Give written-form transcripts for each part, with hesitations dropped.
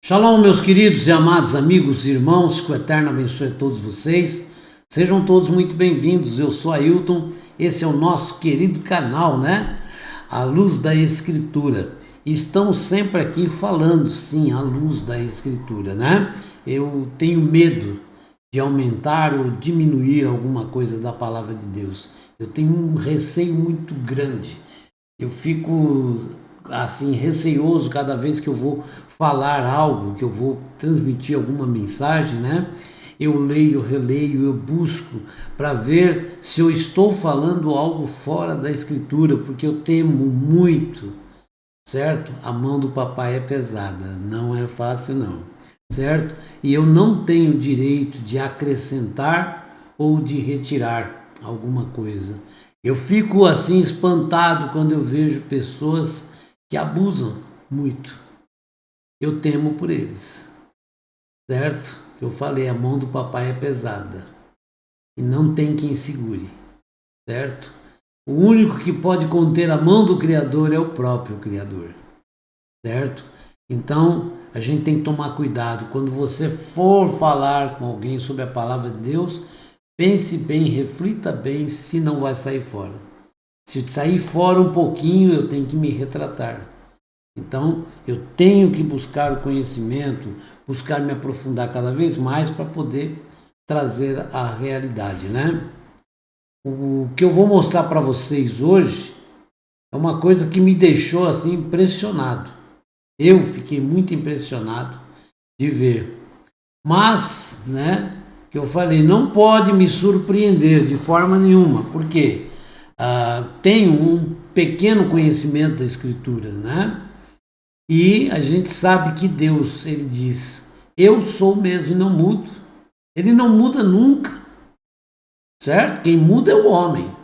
Shalom, meus queridos e amados amigos e irmãos, que o Eterno abençoe todos vocês. Sejam todos muito bem-vindos. Eu sou Ailton, esse é o nosso querido canal, né? A Luz da Escritura. Estamos sempre aqui falando, sim, a luz da Escritura, né? Eu tenho medo de aumentar ou diminuir alguma coisa da palavra de Deus. Eu tenho um receio muito grande. Eu fico assim receoso cada vez que eu vou falar algo, que eu vou transmitir alguma mensagem, né? Eu leio, releio, eu busco para ver se eu estou falando algo fora da Escritura, porque eu temo muito, certo? A mão do papai é pesada, não é fácil não, certo? E eu não tenho direito de acrescentar ou de retirar alguma coisa. Eu fico assim espantado quando eu vejo pessoas que abusam muito. Eu temo por eles, certo? Eu falei, a mão do papai é pesada e não tem quem segure, certo? O único que pode conter a mão do Criador é o próprio Criador, certo? Então, a gente tem que tomar cuidado. Quando você for falar com alguém sobre a palavra de Deus, pense bem, reflita bem se não vai sair fora. Se sair fora um pouquinho, eu tenho que me retratar. Então, eu tenho que buscar o conhecimento, buscar me aprofundar cada vez mais para poder trazer a realidade, né? O que eu vou mostrar para vocês hoje é uma coisa que me deixou assim impressionado. Eu fiquei muito impressionado de ver. Mas, né, que eu falei, não pode me surpreender de forma nenhuma, porque tenho um pequeno conhecimento da Escritura, né? E a gente sabe que Deus, ele diz, eu sou mesmo e não mudo. Ele não muda nunca, certo? Quem muda é o homem.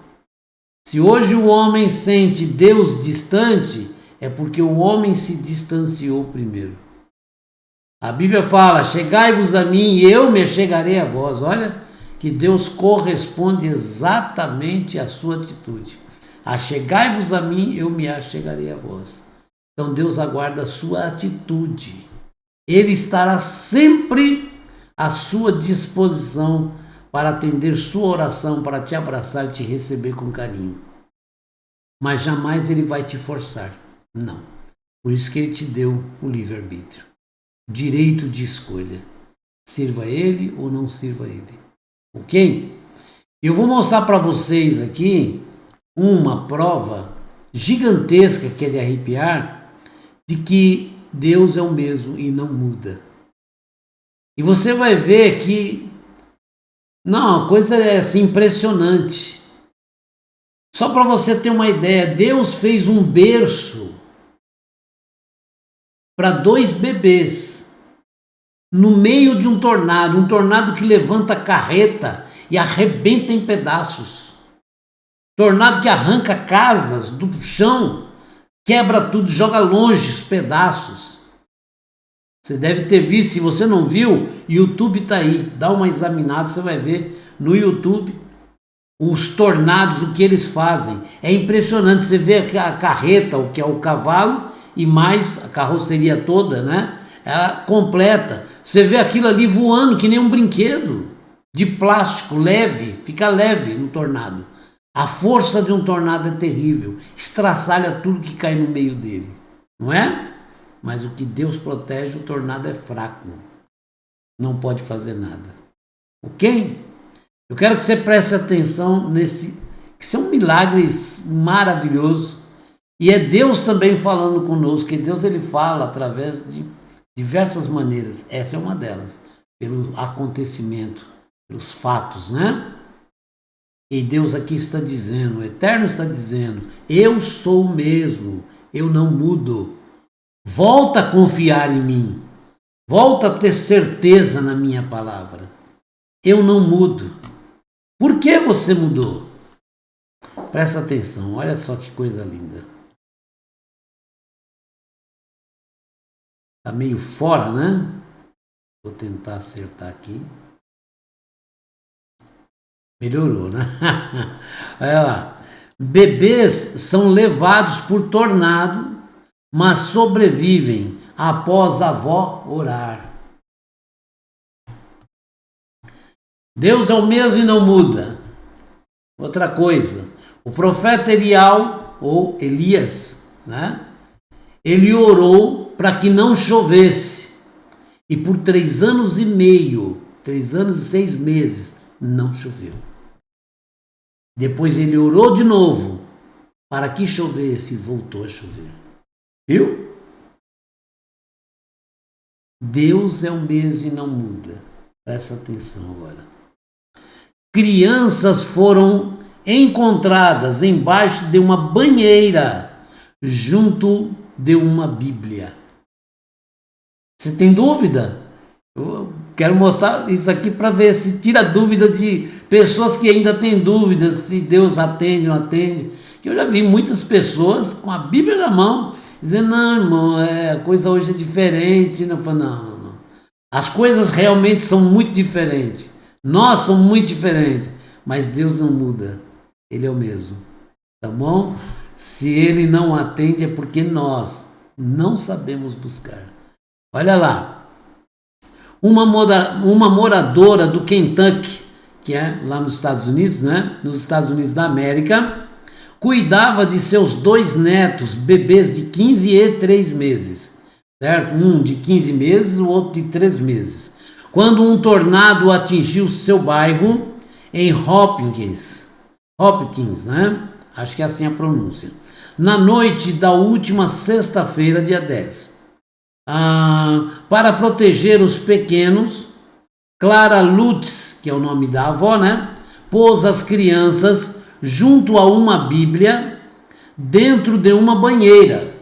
Se hoje o homem sente Deus distante, é porque o homem se distanciou primeiro. A Bíblia fala, chegai-vos a mim e eu me chegarei a vós. Olha que Deus corresponde exatamente à sua atitude. Achegai-vos a mim, eu me achegarei a vós. Então Deus aguarda a sua atitude. Ele estará sempre à sua disposição para atender sua oração, para te abraçar e te receber com carinho. Mas jamais ele vai te forçar. Não. Por isso que ele te deu o livre-arbítrio. Direito de escolha. Sirva ele ou não sirva ele. Ok? Eu vou mostrar para vocês aqui uma prova gigantesca que é de arrepiar, de que Deus é o mesmo e não muda. E você vai ver que, não, a coisa é assim impressionante. Só para você ter uma ideia, Deus fez um berço para 2 bebês no meio de um tornado que levanta carreta e arrebenta em pedaços. Tornado que arranca casas do chão, quebra tudo, joga longe os pedaços. Você deve ter visto, se você não viu, YouTube está aí, dá uma examinada, você vai ver no YouTube os tornados, o que eles fazem. É impressionante, você vê a carreta, o que é o cavalo, e mais a carroceria toda, né? Ela completa. Você vê aquilo ali voando que nem um brinquedo de plástico, leve, fica leve no tornado. A força de um tornado é terrível, estraçalha tudo que cai no meio dele, não é? Mas o que Deus protege, o tornado é fraco, não pode fazer nada, ok? Eu quero que você preste atenção nesse, que são milagres maravilhosos, e é Deus também falando conosco, que Deus ele fala através de diversas maneiras, essa é uma delas, pelo acontecimento, pelos fatos, né? E Deus aqui está dizendo, o Eterno está dizendo, eu sou o mesmo, eu não mudo. Volta a confiar em mim, volta a ter certeza na minha palavra. Eu não mudo. Por que você mudou? Presta atenção, olha só que coisa linda. Está meio fora, né? Vou tentar acertar aqui. Melhorou, né? Olha lá. Bebês são levados por tornado, mas sobrevivem após a avó orar. Deus é o mesmo e não muda. Outra coisa, o profeta Elial, ou Elias, né? Ele orou para que não chovesse. E por 3 anos e meio, 3 anos e 6 meses, não choveu. Depois ele orou de novo para que chovesse e voltou a chover. Viu? Deus é o mesmo e não muda. Presta atenção agora. Crianças foram encontradas embaixo de uma banheira, junto de uma Bíblia. Você tem dúvida? Eu quero mostrar isso aqui para ver se tira dúvida de pessoas que ainda têm dúvidas se Deus atende ou não atende. Eu já vi muitas pessoas com a Bíblia na mão dizendo: não, irmão, a coisa hoje é diferente. Não. As coisas realmente são muito diferentes. Nós somos muito diferentes, mas Deus não muda. Ele é o mesmo. Tá bom? Se Ele não atende é porque nós não sabemos buscar. Olha lá. Uma moradora do Kentucky, que é lá nos Estados Unidos, né? Nos Estados Unidos da América, cuidava de seus 2 netos, bebês de 15 e 3 meses. Certo? Um de 15 meses, o outro de 3 meses. Quando um tornado atingiu seu bairro em Hopkins, né? Acho que é assim a pronúncia. Na noite da última sexta-feira, dia 10. Para proteger os pequenos, Clara Lutz, que é o nome da avó, né? Pôs as crianças junto a uma Bíblia dentro de uma banheira.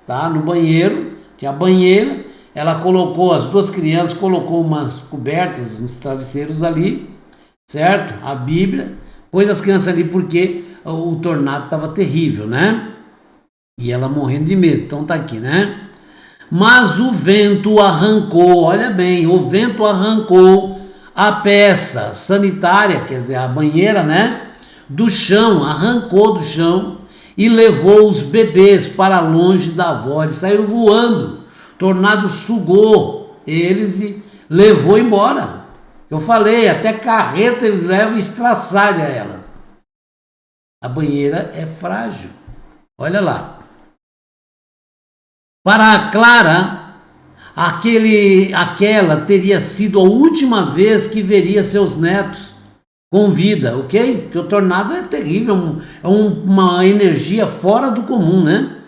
Tá? No banheiro, tinha a banheira. Ela colocou, as 2 crianças, colocou umas cobertas, uns travesseiros ali, certo? A Bíblia, pôs as crianças ali porque o tornado estava terrível, né? E ela morrendo de medo, então tá aqui, né? Mas o vento arrancou, olha bem, o vento arrancou a peça sanitária, quer dizer, a banheira, né? Do chão, arrancou do chão e levou os bebês para longe da avó, eles saíram voando. O tornado sugou eles e levou embora. Eu falei, até carreta eles levam e estraçalha elas. A banheira é frágil. Olha lá. Para a Clara, aquela teria sido a última vez que veria seus netos com vida, ok? Porque o tornado é terrível, é uma energia fora do comum, né?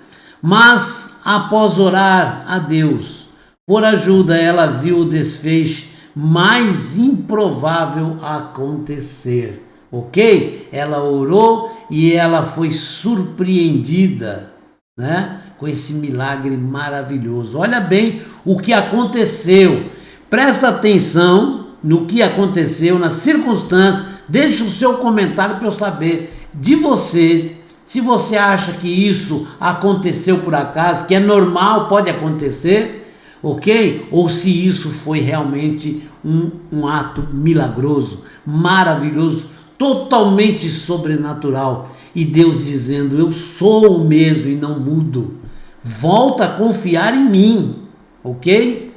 Mas, após orar a Deus por ajuda, ela viu o desfecho mais improvável acontecer, ok? Ela orou e ela foi surpreendida, né? Com esse milagre maravilhoso. Olha bem o que aconteceu. Presta atenção no que aconteceu, nas circunstâncias. Deixe o seu comentário para eu saber de você. Se você acha que isso aconteceu por acaso, que é normal, pode acontecer, ok? Ou se isso foi realmente um ato milagroso, maravilhoso, totalmente sobrenatural. E Deus dizendo: eu sou o mesmo e não mudo. Volta a confiar em mim, ok?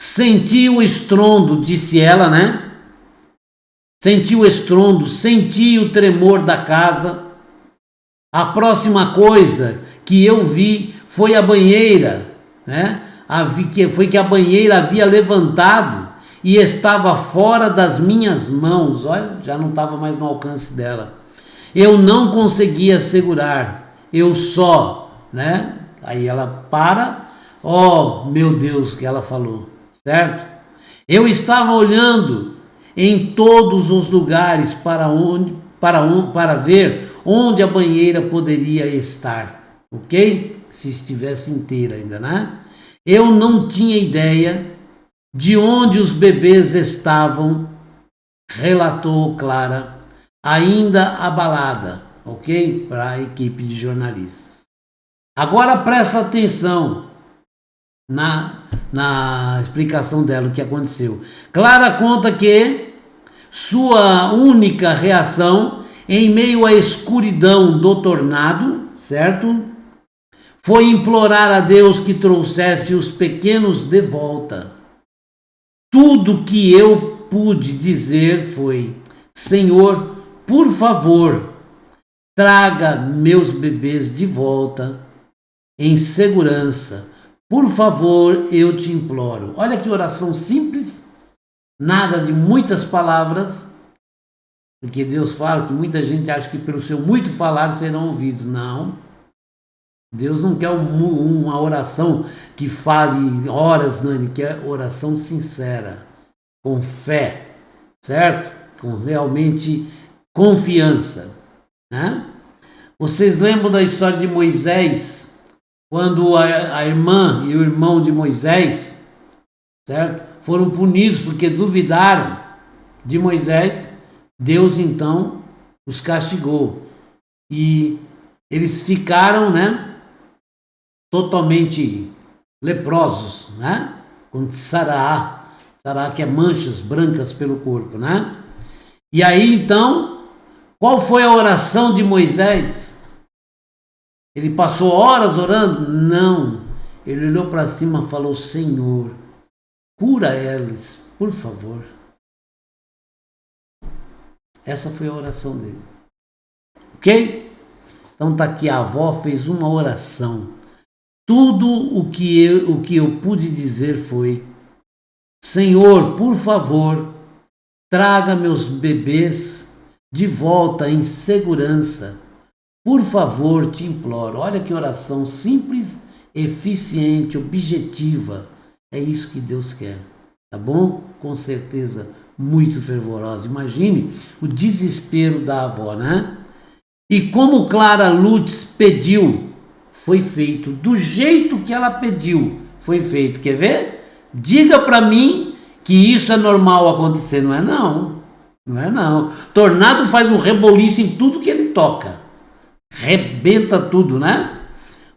Senti o estrondo, disse ela, né? Senti o estrondo, senti o tremor da casa. A próxima coisa que eu vi foi a banheira, né? Foi que a banheira havia levantado e estava fora das minhas mãos. Olha, já não estava mais no alcance dela. Eu não conseguia segurar, eu só, né? Aí ela para, oh meu Deus, que ela falou, certo? Eu estava olhando em todos os lugares para ver onde a banheira poderia estar, ok? Se estivesse inteira ainda, né? Eu não tinha ideia de onde os bebês estavam, relatou Clara, ainda abalada, ok? Para a equipe de jornalistas. Agora presta atenção na explicação dela, o que aconteceu. Clara conta que sua única reação em meio à escuridão do tornado, certo? foi implorar a Deus que trouxesse os pequenos de volta. Tudo que eu pude dizer foi: Senhor, por favor, traga meus bebês de volta em segurança. Por favor, eu te imploro. Olha que oração simples, nada de muitas palavras, porque Deus fala que muita gente acha que pelo seu muito falar serão ouvidos. Não. Deus não quer uma oração que fale horas, não. Ele quer oração sincera, com fé, certo? Com realmente confiança, né? Vocês lembram da história de Moisés? Quando a irmã e o irmão de Moisés, certo, foram punidos porque duvidaram de Moisés, Deus então os castigou. E eles ficaram, né, totalmente leprosos, né, com sará, que é manchas brancas pelo corpo, né? E aí então, qual foi a oração de Moisés? Ele passou horas orando? Não. Ele olhou para cima e falou: Senhor, cura eles, por favor. Essa foi a oração dele. Ok? Então tá aqui, a avó fez uma oração. Tudo o que eu pude dizer foi: Senhor, por favor, traga meus bebês de volta em segurança. Por favor, te imploro. Olha que oração simples, eficiente, objetiva. É isso que Deus quer, tá bom? Com certeza, muito fervorosa. Imagine o desespero da avó, né? E como Clara Lutz pediu, foi feito. Do jeito que ela pediu, foi feito. Quer ver? Diga para mim que isso é normal acontecer. Não é não. Não é não. Tornado faz um reboliço em tudo que ele toca. Rebenta tudo, né?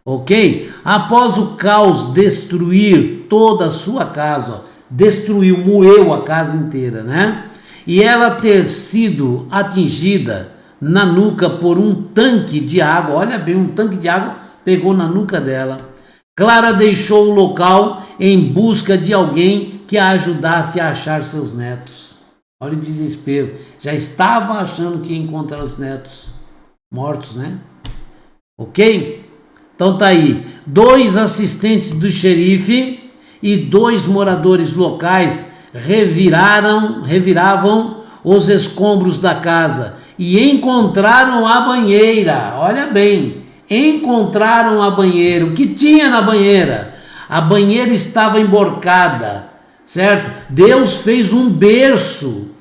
Ok? Após o caos destruir toda a sua casa, destruiu, moeu a casa inteira, né? E ela ter sido atingida na nuca por um tanque de água, olha bem, um tanque de água pegou na nuca dela. Clara deixou o local em busca de alguém que a ajudasse a achar seus netos. Olha o desespero, já estava achando que ia encontrar os netos mortos, né? Ok? Então tá aí, 2 assistentes do xerife e 2 moradores locais reviravam os escombros da casa e encontraram a banheira. Olha bem, encontraram a banheira. O que tinha na banheira? A banheira estava emborcada, certo? Deus fez um berço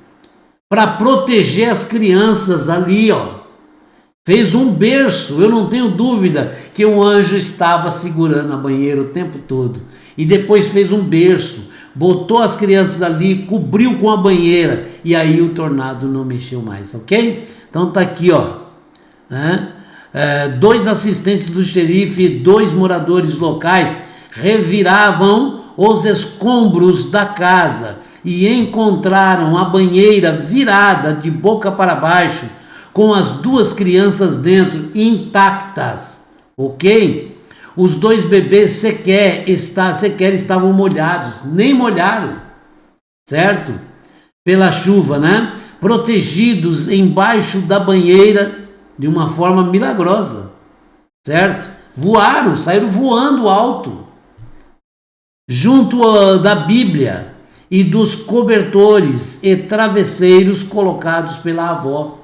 para proteger as crianças ali, ó. Fez um berço, eu não tenho dúvida que um anjo estava segurando a banheira o tempo todo. E depois fez um berço, botou as crianças ali, cobriu com a banheira, e aí o tornado não mexeu mais, ok? Então tá aqui, ó, né? 2 assistentes do xerife e 2 moradores locais reviravam os escombros da casa e encontraram a banheira virada de boca para baixo, com as 2 crianças dentro, intactas, ok? Os 2 bebês sequer estavam molhados, nem molharam, certo? Pela chuva, né? Protegidos embaixo da banheira de uma forma milagrosa, certo? Voaram, saíram voando alto, junto da Bíblia e dos cobertores e travesseiros colocados pela avó.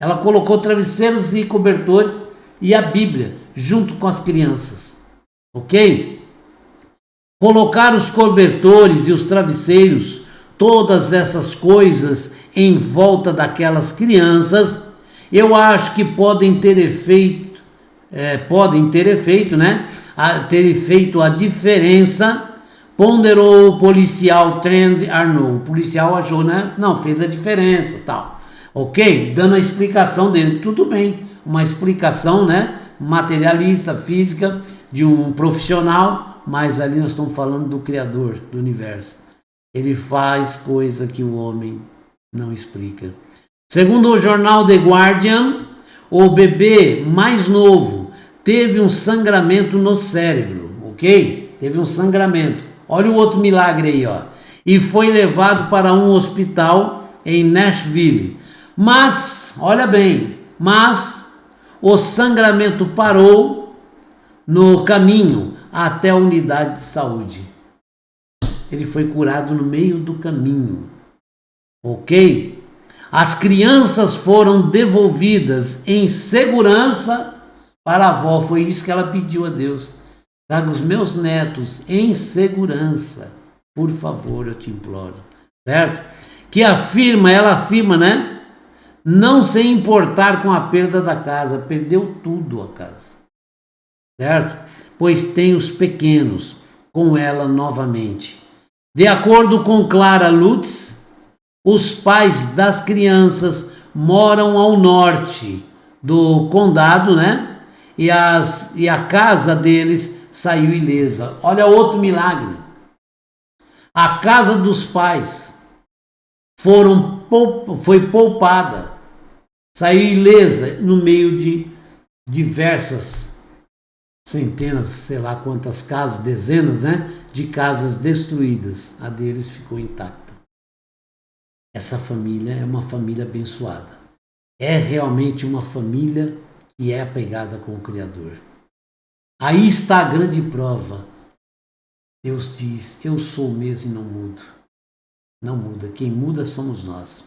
Ela colocou travesseiros e cobertores e a Bíblia junto com as crianças, ok? Colocar os cobertores e os travesseiros, todas essas coisas em volta daquelas crianças, eu acho que podem ter feito, né? Ter feito a diferença, ponderou o policial Trent Arnold. O policial achou, né? Não, fez a diferença, tal. Ok? Dando a explicação dele, tudo bem, uma explicação, né, materialista, física, de um profissional, mas ali nós estamos falando do Criador do universo. Ele faz coisa que o homem não explica. Segundo o jornal The Guardian, o bebê mais novo teve um sangramento no cérebro, ok? Teve um sangramento. Olha o outro milagre aí, ó. E foi levado para um hospital em Nashville. Mas, olha bem, o sangramento parou no caminho até a unidade de saúde. Ele foi curado no meio do caminho, ok? As crianças foram devolvidas em segurança para a avó. Foi isso que ela pediu a Deus. Traga os meus netos em segurança, por favor, eu te imploro, certo? Ela afirma, né? Não se importar com a perda da casa, perdeu tudo a casa, certo? Pois tem os pequenos com ela novamente. De acordo com Clara Lutz, os pais das crianças moram ao norte do condado, né? E a casa deles saiu ilesa. Olha outro milagre. A casa dos pais foi poupada, saiu ilesa no meio de diversas centenas, sei lá quantas casas, dezenas, né, de casas destruídas. A deles ficou intacta. Essa família é uma família abençoada. É realmente uma família que é apegada com o Criador. Aí está a grande prova. Deus diz, eu sou o mesmo e não mudo. Não muda. Quem muda somos nós.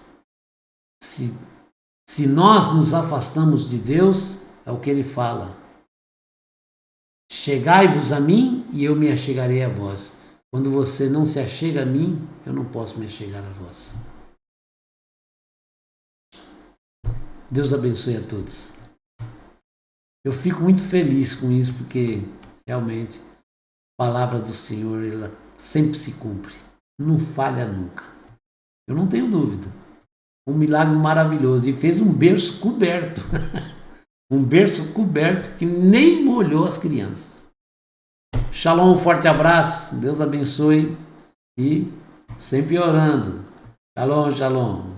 Se nós nos afastamos de Deus, é o que ele fala. Chegai-vos a mim e eu me achegarei a vós. Quando você não se achega a mim, eu não posso me achegar a vós. Deus abençoe a todos. Eu fico muito feliz com isso, porque realmente a palavra do Senhor, ela sempre se cumpre. Não falha nunca. Eu não tenho dúvida. Um milagre maravilhoso. E fez um berço coberto. Um berço coberto que nem molhou as crianças. Shalom, um forte abraço. Deus abençoe. E sempre orando. Shalom, shalom.